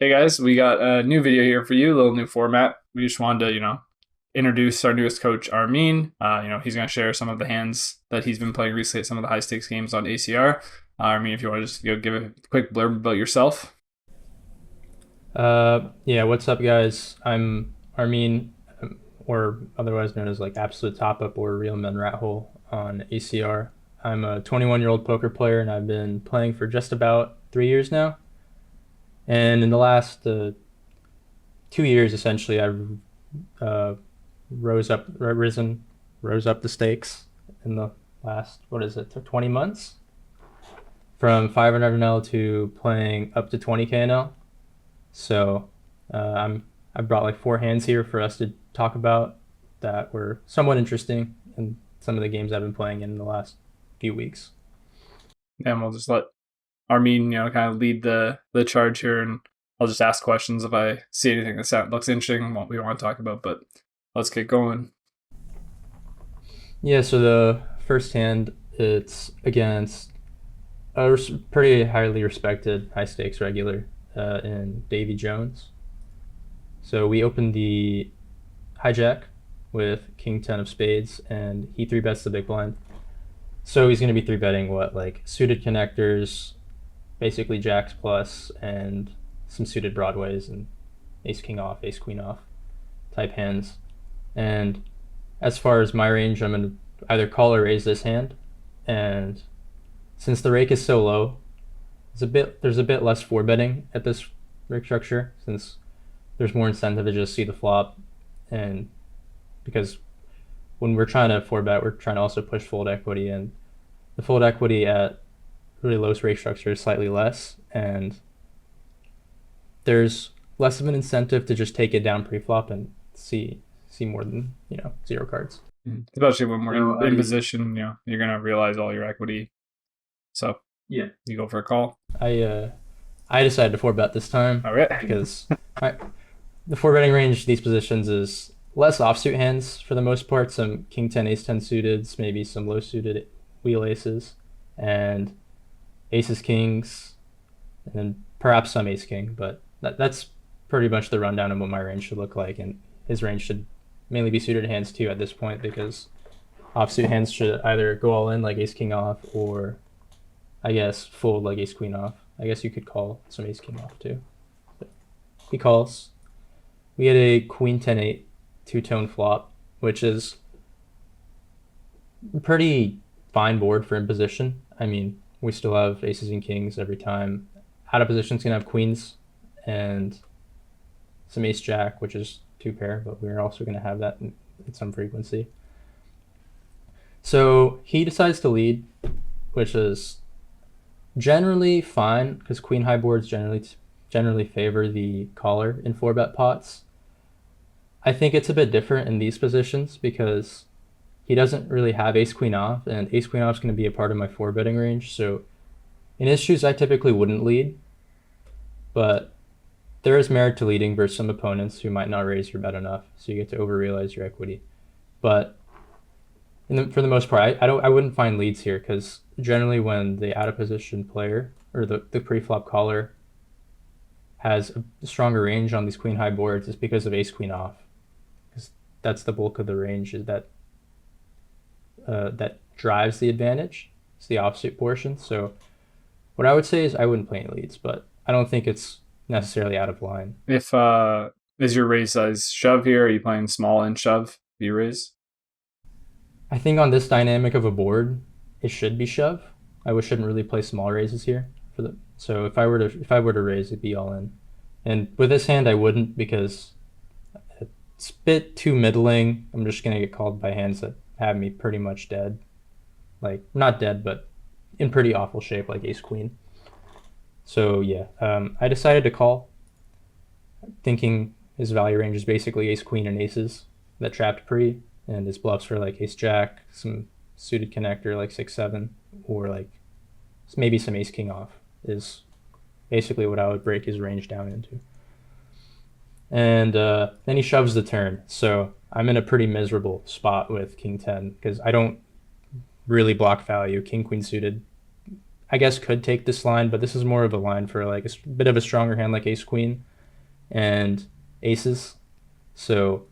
Hey guys, we got a new video here for you, a little new format. We just wanted to, introduce our newest coach, Armin. He's going to share some of the hands that he's been playing recently at some of the high stakes games on ACR. Armin, if you want to just give a quick blurb about yourself. Yeah, what's up, guys? I'm Armin, or otherwise known as like AbsoluteTopUp or Realmenrathole on ACR. I'm a 21-year-old poker player, and I've been playing for just about 3 years now. And in the last 2 years, essentially, I've uh, rose up the stakes in the last, what is it, 20 months, from 500 NL to playing up to 20K NL. So I brought like four hands here for us to talk about that were somewhat interesting in some of the games I've been playing in the last few weeks. And we'll just let Armin, kind of lead the charge here, and I'll just ask questions if I see anything that looks interesting, what we want to talk about. But let's get going. Yeah, so the first hand, it's against a pretty highly respected high stakes regular in Davy Jones. So we opened the hijack with King 10 of spades, and he three bets the big blind. So he's going to be three betting what, like suited connectors, basically jacks plus, and some suited broadways and ace king off, ace queen off type hands. And as far as my range, I'm going to either call or raise this hand. And since the rake is so low, there's a bit less four betting at this rake structure, since there's more incentive to just see the flop, and because when we're trying to four bet, we're trying to also push fold equity, and the fold equity at really low rate structure is slightly less, and there's less of an incentive to just take it down pre-flop and see more than zero cards. Especially when we're So in position, you're going to realize all your equity. So yeah, you go for a call. I decided to four bet this time All right. because I, the four betting range of these positions is less offsuit hands for the most part. Some king 10, ace 10 suited, maybe some low suited wheel aces, and aces kings, and then perhaps some ace king. But that's pretty much the rundown of what my range should look like. And his range should mainly be suited hands too at this point, because offsuit hands should either go all in like ace king off, or I guess fold like ace queen off. I guess you could call some ace king off too. But he calls. We had a queen 10-8 two-tone flop, which is a pretty fine board for imposition. I mean, we still have aces and kings every time. Out of position's gonna have queens and some ace jack, which is two pair, but we're also gonna have that in some frequency. So he decides to lead, which is generally fine because queen high boards generally favor the caller in four bet pots. I think it's a bit different in these positions because he doesn't really have ace queen off, and ace queen off is going to be a part of my four betting range. So in his shoes, I typically wouldn't lead, but there is merit to leading versus some opponents who might not raise your bet enough, so you get to over realize your equity. But for the most part, I wouldn't find leads here because generally when the out of position player or the pre-flop caller has a stronger range on these queen high boards, it's because of ace queen off, because that's the bulk of the range, is that drives the advantage. It's the offsuit portion. So what I would say is I wouldn't play any leads, but I don't think it's necessarily out of line. If is your raise size shove here? Are you playing small and shove? Do you raise? I think on this dynamic of a board, it should be shove. I shouldn't really play small raises here for the. So if I were to raise, it'd be all in. And with this hand, I wouldn't, because it's a bit too middling. I'm just gonna get called by hands that have me pretty much dead. Like not dead, but in pretty awful shape, like ace queen. So yeah, I decided to call, thinking his value range is basically ace queen and aces that trapped pre, and his bluffs for like ace jack, some suited connector like 6-7, or like maybe some ace king off is basically what I would break his range down into. And then he shoves the turn, so I'm in a pretty miserable spot with king 10 because I don't really block value. King queen suited, I guess, could take this line, but this is more of a line for like a bit of a stronger hand like ace queen. and aces. So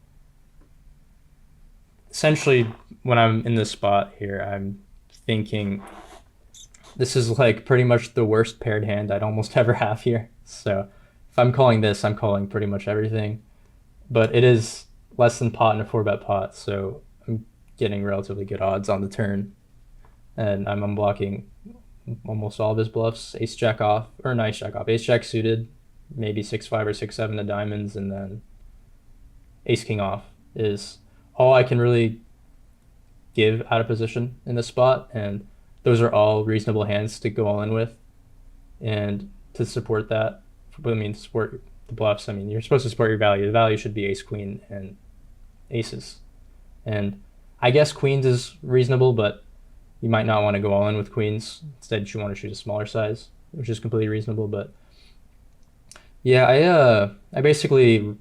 essentially, when I'm in this spot here, I'm thinking this is like pretty much the worst paired hand I'd almost ever have here. So if I'm calling this, I'm calling pretty much everything. But it is less than pot in a 4-bet pot, so I'm getting relatively good odds on the turn. And I'm unblocking almost all of his bluffs. Ace jack off, or nice jack off. Ace jack suited, maybe 6-5 or 6-7 to diamonds, and then ace king off is all I can really give out of position in this spot. And those are all reasonable hands to go all in with. And to support that, I mean, support the bluffs, I mean, you're supposed to support your value. The value should be ace queen and aces. And I guess queens is reasonable, but you might not want to go all in with queens. Instead, you want to choose a smaller size, which is completely reasonable. But yeah, I basically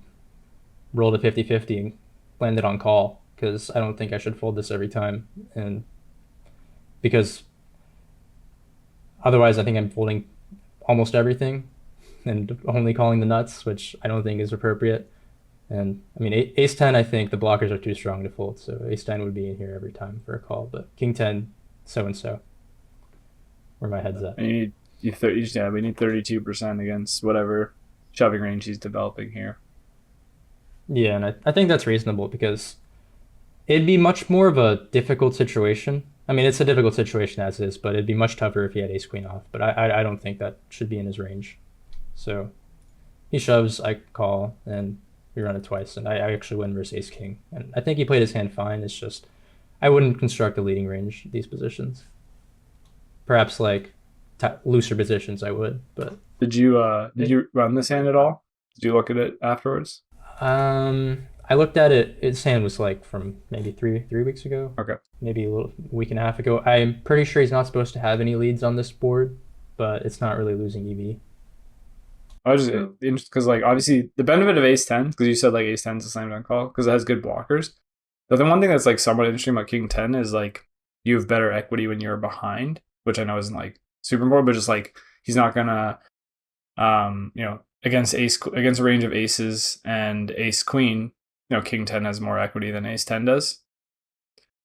rolled a 50-50 and landed on call because I don't think I should fold this every time. And because otherwise, I think I'm folding almost everything and only calling the nuts, which I don't think is appropriate. And I mean, ace 10, I think the blockers are too strong to fold. So ace 10 would be in here every time for a call. But king 10, so and so, where my head's at. And yeah, we need 32% against whatever shoving range he's developing here. Yeah, and I think that's reasonable because it'd be much more of a difficult situation. I mean, it's a difficult situation as is, but it'd be much tougher if he had ace queen off. But I don't think that should be in his range. So he shoves, I call, and we run it twice, and I actually win versus ace king. And I think he played his hand fine. It's just I wouldn't construct a leading range these positions. Perhaps like looser positions I would, but Did you run this hand at all? Did you look at it afterwards? I looked at it. Its hand was like from maybe three weeks ago, Okay. maybe a little week and a half ago. I'm pretty sure he's not supposed to have any leads on this board, but it's not really losing EV. I was just because like obviously the benefit of ace 10, because you said like ace 10 is a slam dunk call because it has good blockers. But the one thing that's like somewhat interesting about king 10 is like you have better equity when you're behind, which I know isn't like super important, but just like he's not gonna against a range of aces and ace queen, king 10 has more equity than ace 10 does.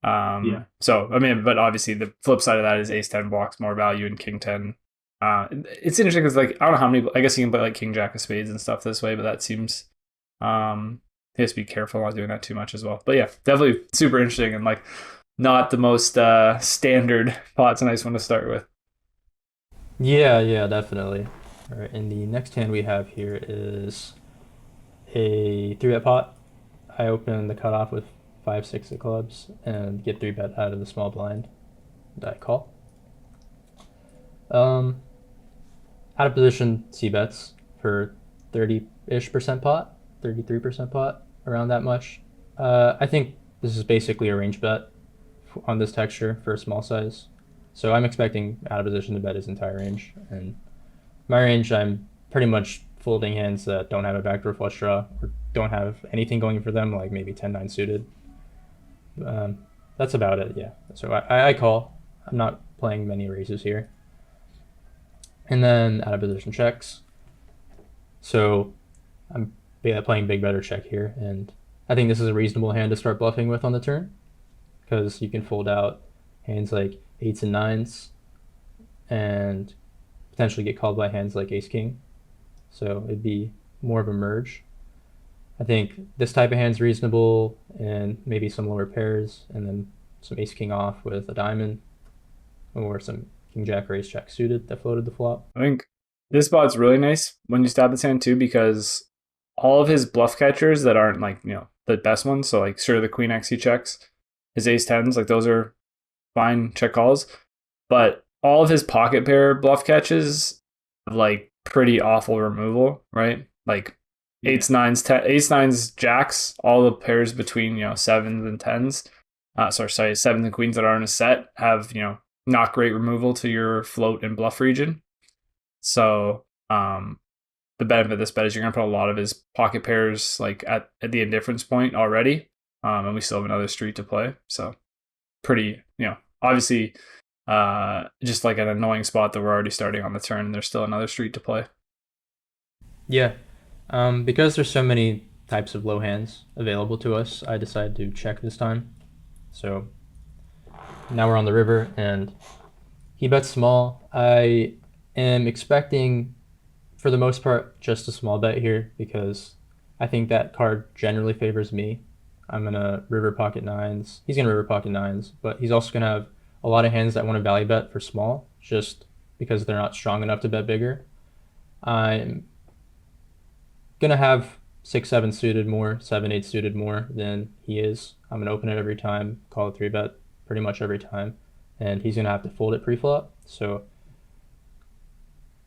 Yeah. So I mean, but obviously the flip side of that is ace 10 blocks more value and king 10. It's interesting because like I don't know how many. I guess you can play like king jack of spades and stuff this way, but that seems he has to be careful not doing that too much as well. But yeah, definitely super interesting and like not the most standard pot. It's a nice one to start with. Yeah, definitely. All right, and the next hand we have here is a 3-bet pot. I open the cutoff with 5-6 of clubs and get 3-bet out of the small blind. And I call. Um, Out of position C bets for 30-ish% pot, 33% pot, around that much. I think this is basically a range bet on this texture for a small size. So I'm expecting out of position to bet his entire range. And my range, I'm pretty much folding hands that don't have a backdoor flush draw or don't have anything going for them, like maybe 10-9 suited. Um, that's about it, yeah. So I call. I'm not playing many raises here. And then out of position checks. So I'm playing big better check here, and I think this is a reasonable hand to start bluffing with on the turn because you can fold out hands like eights and nines and potentially get called by hands like ace king. So it'd be more of a merge. I think this type of hand's reasonable and maybe some lower pairs and then some ace king off with a diamond or some king jack or ace jack suited that floated the flop. I think this spot's really nice when you stab this hand too because all of his bluff catchers that aren't like the best ones. So like sure the queen X he checks, his ace tens like those are fine check calls, but all of his pocket pair bluff catches have like pretty awful removal, right? Like eights, nines, ace nines, jacks, all the pairs between sevens and tens. Sorry, sevens and queens that are in a set have not great removal to your float and bluff region. So the benefit of this bet is you're gonna put a lot of his pocket pairs like at the indifference point already, and we still have another street to play. So pretty, obviously, just like an annoying spot that we're already starting on the turn, and there's still another street to play. Yeah, Because there's so many types of low hands available to us, I decided to check this time. So now we're on the river, and he bets small. I am expecting, for the most part, just a small bet here because I think that card generally favors me. I'm gonna river pocket nines. He's gonna river pocket nines, but he's also gonna have a lot of hands that want to value bet for small, just because they're not strong enough to bet bigger. I'm gonna have 6-7 suited more, 7-8 suited more than he is. I'm gonna open it every time, call it 3-bet pretty much every time, and he's gonna have to fold it pre-flop. So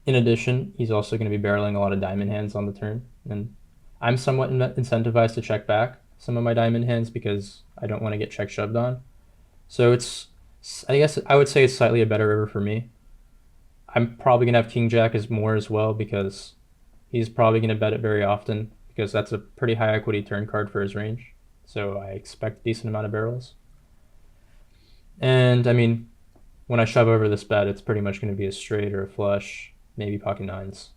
in addition, he's also gonna be barreling a lot of diamond hands on the turn, and I'm somewhat incentivized to check back some of my diamond hands because I don't want to get check shoved on. So I guess I would say it's slightly a better river for me. I'm probably gonna have King Jack as more as well because he's probably gonna bet it very often because that's a pretty high equity turn card for his range. So I expect a decent amount of barrels. And I mean, when I shove over this bet, it's pretty much going to be a straight or a flush, maybe pocket nines.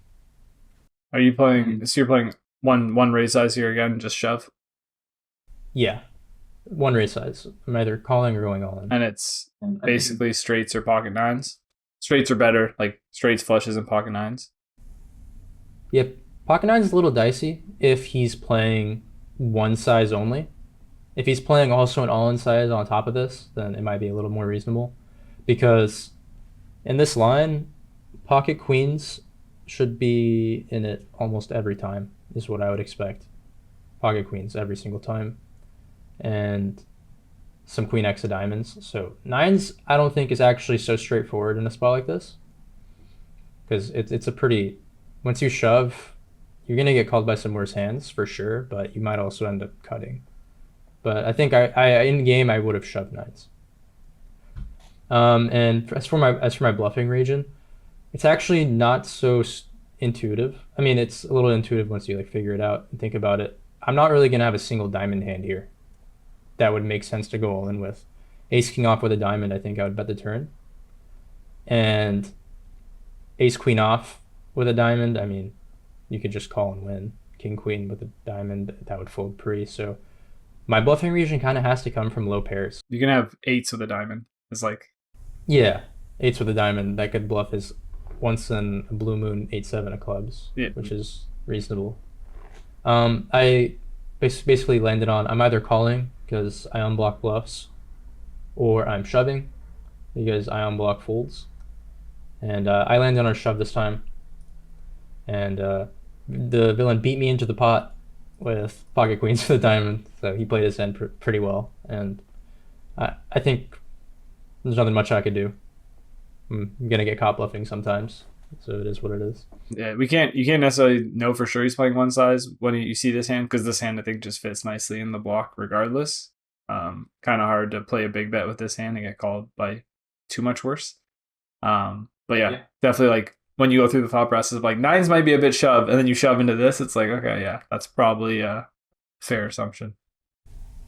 Are you playing? So you're playing one raise size here again, just shove, Yeah, one raise size. I'm either calling or going all in. and it's basically straights or pocket nines. Straights are better, like straights, flushes, and pocket nines. Yep, pocket nines is a little dicey if he's playing one size only. If he's playing also an all-in size on top of this, then it might be a little more reasonable. Because in this line, pocket queens should be in it almost every time, is what I would expect. Pocket queens every single time. And some queen X of diamonds. So nines, I don't think is actually so straightforward in a spot like this. Because it's a pretty, once you shove, you're going to get called by some worse hands for sure, but you might also end up cutting. But I think in game I would have shoved nines. And as for my bluffing region, it's actually not so intuitive. I mean, it's a little intuitive once you like figure it out and think about it. I'm not really gonna have a single diamond hand here that would make sense to go all in with. Ace king off with a diamond, I think I would bet the turn. And ace queen off with a diamond, I mean, you could just call and win. King queen with a diamond, that would fold pre. So my bluffing region kind of has to come from low pairs. You can have eights with a diamond. It's like Yeah, eights with a diamond that could bluff is once in a blue moon 8-7 of clubs, yeah, which is reasonable. I basically landed on I'm either calling because I unblock bluffs, or I'm shoving because I unblock folds. And I landed on a shove this time, and the villain beat me into the pot with pocket queens for the diamond, so he played his hand pretty well, and I think there's nothing much I could do. I'm gonna get caught bluffing sometimes, so it is what it is. yeah. You can't necessarily know for sure he's playing one size when you see this hand because this hand I think just fits nicely in the block regardless. Kind of hard to play a big bet with this hand and get called by too much worse. But yeah, definitely like when you go through the thought process of like nines might be a bit shove, and then you shove into this, it's like okay, yeah, that's probably a fair assumption.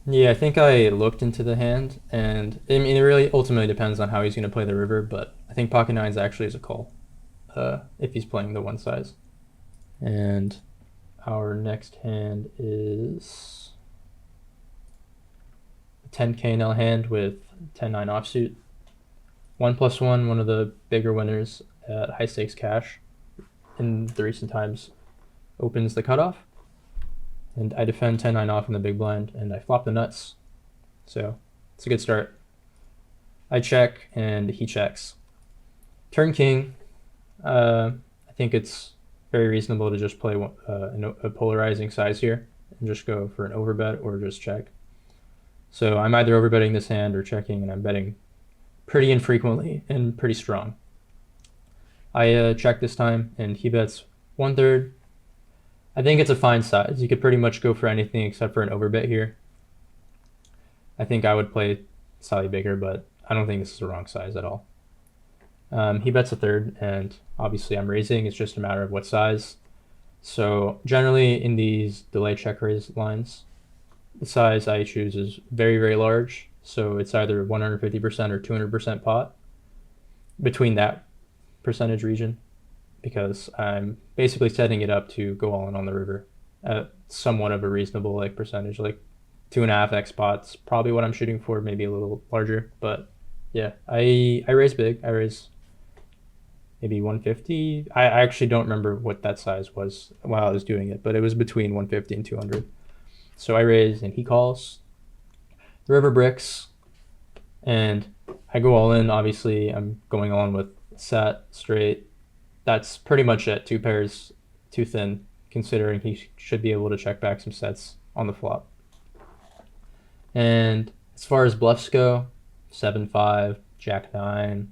Yeah, I think I looked into the hand, and I mean it really ultimately depends on how he's gonna play the river, but I think pocket nines actually is a call, if he's playing the one size. And our next hand is a 10K NL hand with 10-9 offsuit. 1+1, one of the bigger winners at high stakes cash in the recent times, opens the cutoff. And I defend 10-9 off in the big blind, and I flop the nuts. So it's a good start. I check, and he checks. Turn king. I think it's very reasonable to just play a polarizing size here and just go for an overbet or just check. So I'm either overbetting this hand or checking, and I'm betting pretty infrequently and pretty strong. I check this time, and he bets 1/3. I think it's a fine size. You could pretty much go for anything except for an overbet here. I think I would play slightly bigger, but I don't think this is the wrong size at all. He bets 1/3, and obviously I'm raising. It's just a matter of what size. So generally in these delay check raise lines, the size I choose is very, very large. So it's either 150% or 200% pot between that percentage region. because I'm basically setting it up to go all in on the river at somewhat of a reasonable like percentage, like 2.5x spots, probably what I'm shooting for, maybe a little larger. But yeah, I raise big. I raise maybe 150. I actually don't remember what that size was while I was doing it, but it was between 150 and 200. So I raise and he calls. The river bricks and I go all in. Obviously, I'm going on with set, straight. That's pretty much it. Two pairs, too thin, considering he should be able to check back some sets on the flop. And as far as bluffs go, 7-5, Jack 9,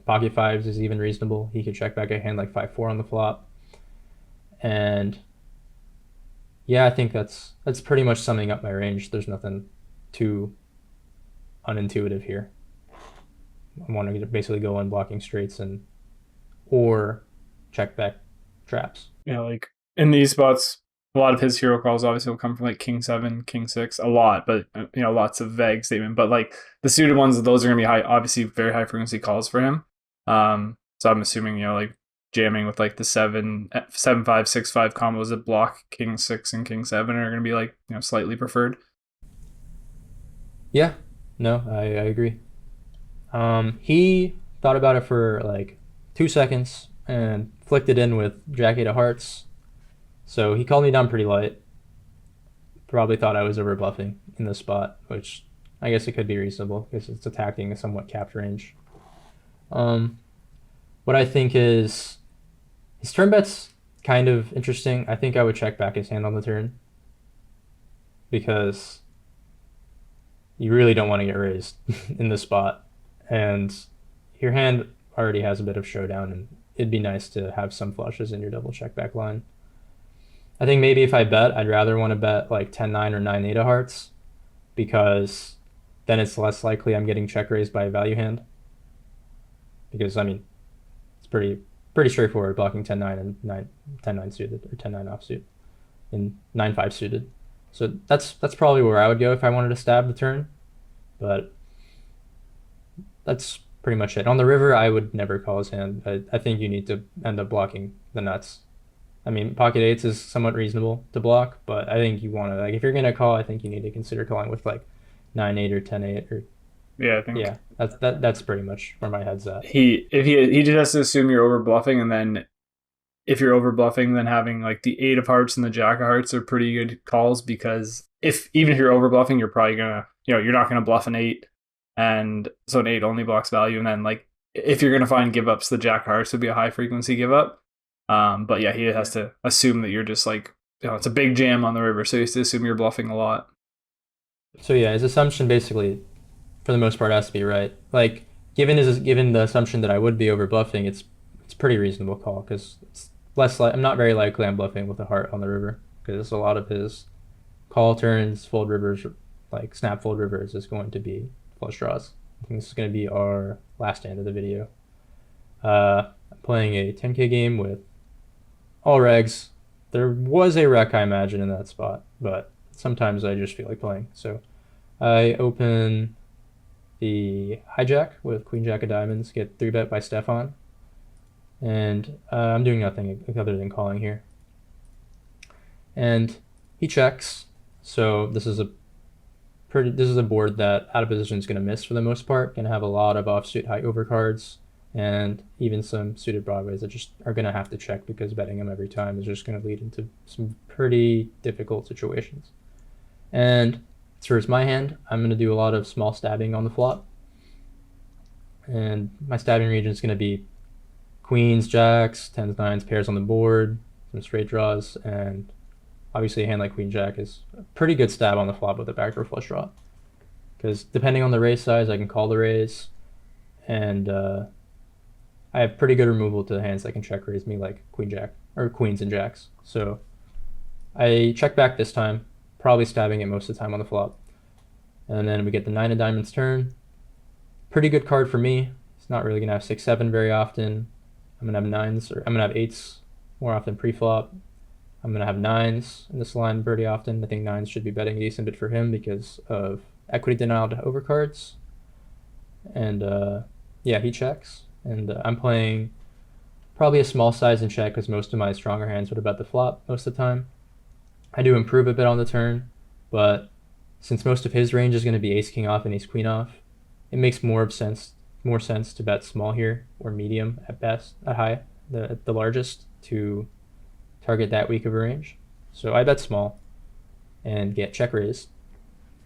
pocket fives is even reasonable. He could check back a hand like 5-4 on the flop. And yeah, I think that's pretty much summing up my range. There's nothing too unintuitive here. I want to basically go in blocking straights and or check back traps. Yeah, like in these spots, a lot of his hero calls obviously will come from like King 7, King 6, a lot, but lots of vague statement. But like the suited ones, those are gonna be high, obviously very high frequency calls for him. So I'm assuming like jamming with like the 7-5, 6-5 combos that block King 6 and King 7 are gonna be like slightly preferred. Yeah, no, I agree. He thought about it for like 2 seconds and flicked it in with Jack 8 of Hearts. So he called me down pretty light. Probably thought I was over bluffing in this spot, which I guess it could be reasonable because it's attacking a somewhat capped range. Um, what I think is his turn bet's kind of interesting. I think I would check back his hand on the turn because you really don't want to get raised in this spot. And your hand already has a bit of showdown, and it'd be nice to have some flushes in your double check back line. I think maybe if I bet, I'd rather want to bet like 10-9 or 9-8 of hearts because then it's less likely I'm getting check raised by a value hand. Because I mean, it's pretty straightforward blocking 10-9 and 10-9 suited or 10-9 offsuit and 9-5 suited. So that's probably where I would go if I wanted to stab the turn. But that's pretty much it. On the river, I would never call his hand. I think you need to end up blocking the nuts. I mean, pocket eights is somewhat reasonable to block, but I think you want to, like, if you're going to call, I think you need to consider calling with like 9-8 or 10-8 or Yeah, I think yeah, that's pretty much where my head's at. he just has to assume you're over bluffing, and then if you're over bluffing, then having like the 8 of hearts and the Jack of hearts are pretty good calls because even if you're over bluffing, you're probably gonna you're not gonna bluff an 8, and so an 8 only blocks value, and then like if you're gonna find give ups, the Jack of hearts would be a high frequency give up. But yeah, he has to assume that you're just like it's a big jam on the river, so he has to assume you're bluffing a lot. So yeah, his assumption basically, for the most part, has to be right. Like given the assumption that I would be over bluffing, it's pretty reasonable call because it's less like I'm not very likely I'm bluffing with a heart on the river because a lot of his call turns, fold rivers, like snap fold rivers is going to be flush draws. I think this is going to be our last hand of the video. I'm playing a 10K game with all regs. There was a rec, I imagine, in that spot, but sometimes I just feel like playing. So I open the hijack with Queen Jack of Diamonds, get 3-bet by Stefan, and I'm doing nothing other than calling here. And he checks, so this is a board that out of position is going to miss for the most part. Going to have a lot of offsuit high overcards and even some suited broadways that just are going to have to check because betting them every time is just going to lead into some pretty difficult situations. And towards my hand, I'm going to do a lot of small stabbing on the flop. And my stabbing region is going to be queens, jacks, 10s, 9s, pairs on the board, some straight draws, and obviously a hand like queen jack is a pretty good stab on the flop with a backdoor flush draw. Because depending on the raise size, I can call the raise, and I have pretty good removal to the hands that can check raise me like queen jack or queens and jacks. So I check back this time, probably stabbing it most of the time on the flop. And then we get the 9 of diamonds turn. Pretty good card for me. It's not really gonna have 6-7 very often. I'm gonna have 9s, or I'm gonna have 8s more often pre-flop. I'm gonna have 9s in this line pretty often. I think 9s should be betting a decent bit for him because of equity denial to overcards. And yeah, he checks, and I'm playing Probably a small size in check because most of my stronger hands would have bet the flop most of the time. I do improve a bit on the turn, but since most of his range is going to be ace king off and ace queen off, it makes more sense to bet small here or medium at best, at high, at the largest to target that weak of a range. So I bet small and get check raised,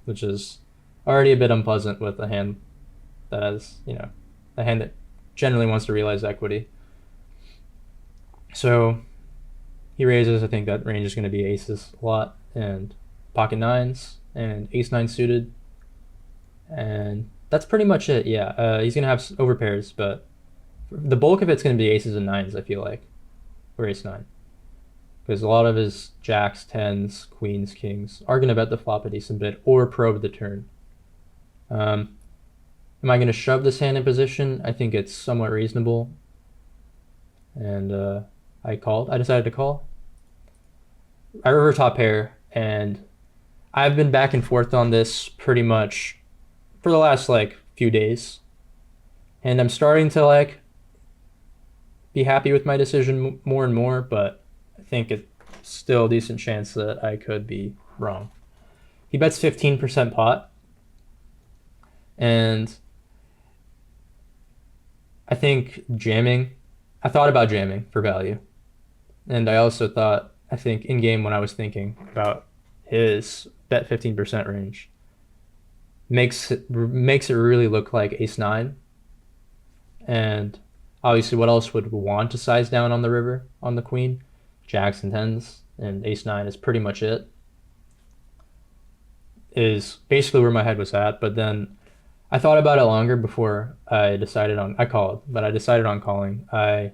which is already a bit unpleasant with a hand that has, a hand that generally wants to realize equity. So he raises. I think that range is going to be aces a lot and pocket nines and ace nine suited, and that's pretty much it. Yeah, he's going to have overpairs, but the bulk of it's going to be aces and nines. I feel like, or ace nine, because a lot of his jacks, tens, queens, kings are going to bet the flop a decent bit or probe the turn. Am I going to shove this hand in position? I think it's somewhat reasonable, and I called. I decided to call. I river top pair, and I've been back and forth on this pretty much for the last like few days, and I'm starting to like be happy with my decision more and more, but I think it's still a decent chance that I could be wrong. He bets 15% pot, and I think jamming. I thought about jamming for value, and I also thought I think in game when I was thinking about his bet 15% range makes it really look like ace nine, and obviously what else would want to size down on the river on the queen? Jacks and tens, and ace nine is pretty much it. Is basically where my head was at, but then I thought about it longer before I called, but I decided on calling. I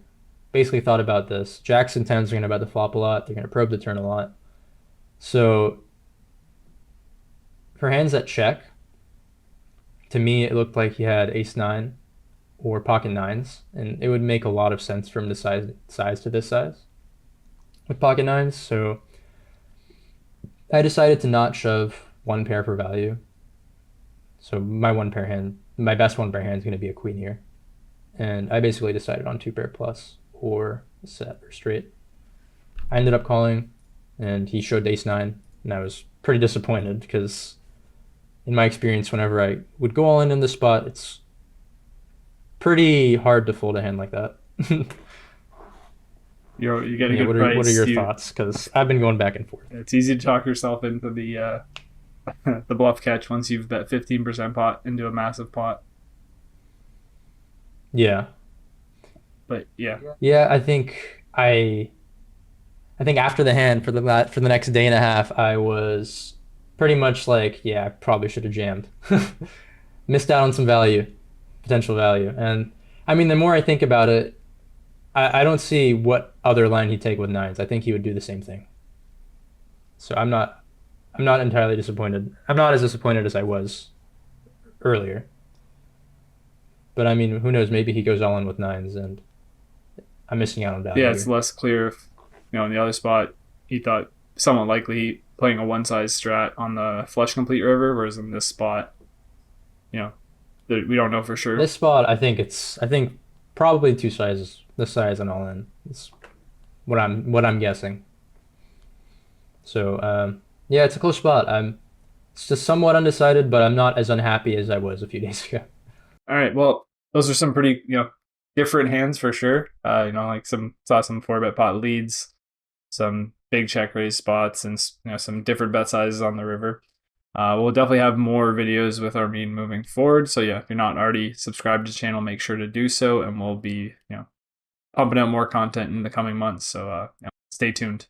basically thought about this. Jacks and tens are gonna bet the flop a lot. They're gonna probe the turn a lot. So for hands that check, to me it looked like he had ace nine or pocket nines, and it would make a lot of sense for him to size to this size with pocket nines. So I decided to not shove one pair for value. So my best one pair hand is going to be a queen here, and I basically decided on two pair plus or a set or straight. I ended up calling, and he showed ace nine, and I was pretty disappointed because, in my experience, whenever I would go all in this spot, it's pretty hard to fold a hand like that. You get a Yeah, good what are price. your thoughts? Because I've been going back and forth. It's easy to talk yourself into the the bluff catch once you've bet 15% pot into a massive pot. Yeah, But yeah, yeah. I think after the hand for the next day and a half, I was pretty much like, yeah, I probably should have jammed. Missed out on some value, potential value, and I mean, the more I think about it, I don't see what other line he'd take with nines. I think he would do the same thing. So I'm not entirely disappointed. I'm not as disappointed as I was earlier. But I mean, who knows? Maybe he goes all in with nines, and I'm missing out on value yeah, it's here. less clear if in the other spot he thought somewhat likely playing a one size strat on the flush complete river, whereas in this spot, you know, we don't know for sure. This spot, I think probably two sizes. This size and all in. It's what I'm guessing. So yeah, it's a close spot. I'm it's just somewhat undecided, but I'm not as unhappy as I was a few days ago. All right, well, those are some pretty different hands for sure. Like some 4-bet pot leads, some big check raise spots, and some different bet sizes on the river. We'll definitely have more videos with Armin moving forward. So yeah, if you're not already subscribed to the channel, make sure to do so, and we'll be pumping out more content in the coming months. So stay tuned.